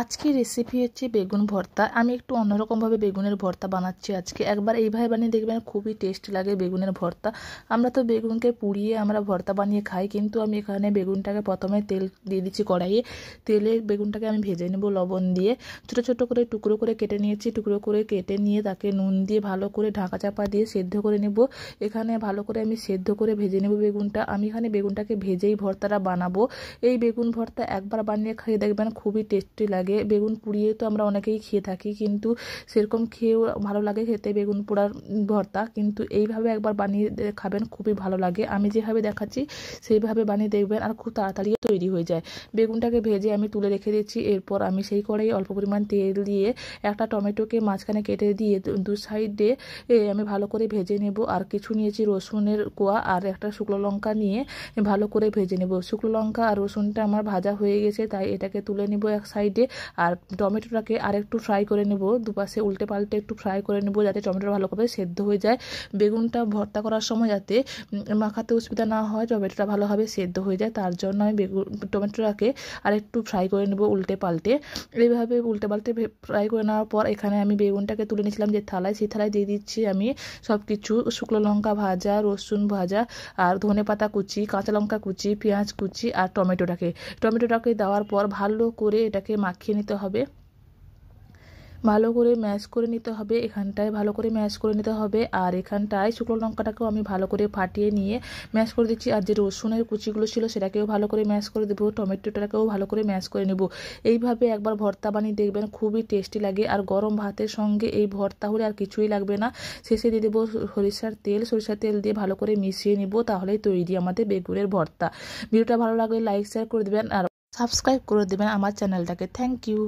আজকে রেসিপি হচ্ছে বেগুন ভর্তা। আমি একটু অন্যরকমভাবে বেগুনের ভর্তা বানাচ্ছি আজকে। একবার এইভাবে বানিয়ে দেখবেন, খুবই টেস্টি লাগে বেগুনের ভর্তা। আমরা তো বেগুনকে পুড়িয়ে আমরা ভর্তা বানিয়ে খাই, কিন্তু আমি এখানে বেগুনটাকে প্রথমে তেল দিয়ে দিচ্ছি কড়াইয়ে। তেলে বেগুনটাকে আমি ভেজে নেব লবণ দিয়ে। ছোটো ছোটো করে টুকরো করে কেটে নিয়েছি। টুকরো করে কেটে নিয়ে তাকে নুন দিয়ে ভালো করে ঢাকা চাপা দিয়ে সেদ্ধ করে নেব। এখানে ভালো করে আমি সেদ্ধ করে ভেজে নেব বেগুনটা। আমি এখানে বেগুনটাকে ভেজেই ভর্তাটা বানাবো। এই বেগুন ভর্তা একবার বানিয়ে খেয়ে দেখবেন, খুবই টেস্টি লাগে। বেগুন পুড়িয়ে তো আমরা অনেকেই খেয়ে থাকি, কিন্তু সেরকম খেয়েও ভালো লাগে খেতে বেগুন পোড়ার ভর্তা। কিন্তু এইভাবে একবার বানিয়ে খাবেন, খুবই ভালো লাগে। আমি যেভাবে দেখাচ্ছি সেইভাবে বানিয়ে দেখবেন, আর খুব তাড়াতাড়ি তৈরি হয়ে যায়। বেগুনটাকে ভেজে আমি তুলে রেখে দিচ্ছি। এরপর আমি সেই কড়াইয়ে অল্প পরিমাণ তেল দিয়ে একটা টমেটোকে মাঝখানে কেটে দিয়ে দু সাইডে আমি ভালো করে ভেজে নেব। আর কিছু নিয়েছি রসুনের কোয়া, আর একটা শুকনো লঙ্কা নিয়ে ভালো করে ভেজে নেব। শুকনো লঙ্কা আর রসুনটা আমার ভাজা হয়ে গেছে, তাই এটাকে তুলে নেব এক সাইডে। আর টমেটোটাকে আরেকটু ফ্রাই করে নেব, দুপাশে উল্টে পাল্টে একটু ফ্রাই করে নেব, যাতে টমেটোটা ভালোভাবে সেদ্ধ হয়ে যায়। বেগুনটা ভর্তা করার সময় যাতে মাখাতে অসুবিধা না হয়, টমেটোটা ভালোভাবে সেদ্ধ হয়ে যায়, তার জন্য আমি টমেটোটাকে আরেকটু ফ্রাই করে নেব উল্টে পাল্টে। এইভাবে উল্টে পাল্টে ফ্রাই করে নেওয়ার পর এখানে আমি বেগুনটাকে তুলে নিয়েছিলাম যে থালায়, সেই থালায় দিয়ে দিচ্ছি আমি সব কিছু। শুকনো লঙ্কা ভাজা, রসুন ভাজা, আর ধনেপাতা কুচি, কাঁচা লঙ্কা কুচি, পেঁয়াজ কুচি, আর টমেটোটাকে দেওয়ার পর ভালো করে এটাকে মাখিয়ে নিতে হবে। ভালো করে ম্যাশ করে নিতে হবে, এখানটায় ভালো করে ম্যাশ করে নিতে হবে। আর এখানটায় শুকনো লঙ্কাটাকেও আমি ভালো করে ফাটিয়ে নিয়ে ম্যাশ করে দিচ্ছি। আর যে রসুনের কুচিগুলো ছিল সেটাকেও ভালো করে ম্যাশ করে দেবো, টমেটোটাকেও ভালো করে ম্যাশ করে নেব। এইভাবে একবার ভর্তা বানিয়ে দেখবেন, খুবই টেস্টি লাগে। আর গরম ভাতের সঙ্গে এই ভর্তা হলে আর কিছুই লাগবে না। শেষে দিয়ে দেবো সরিষার তেল দিয়ে ভালো করে মিশিয়ে নেব, তাহলেই তৈরি আমাদের বেগুনের ভর্তা। ভিডিওটা ভালো লাগলে লাইক শেয়ার করে দেবেন আর সাবস্ক্রাইব করে দেবেন আমার চ্যানেলটাকে। Thank you.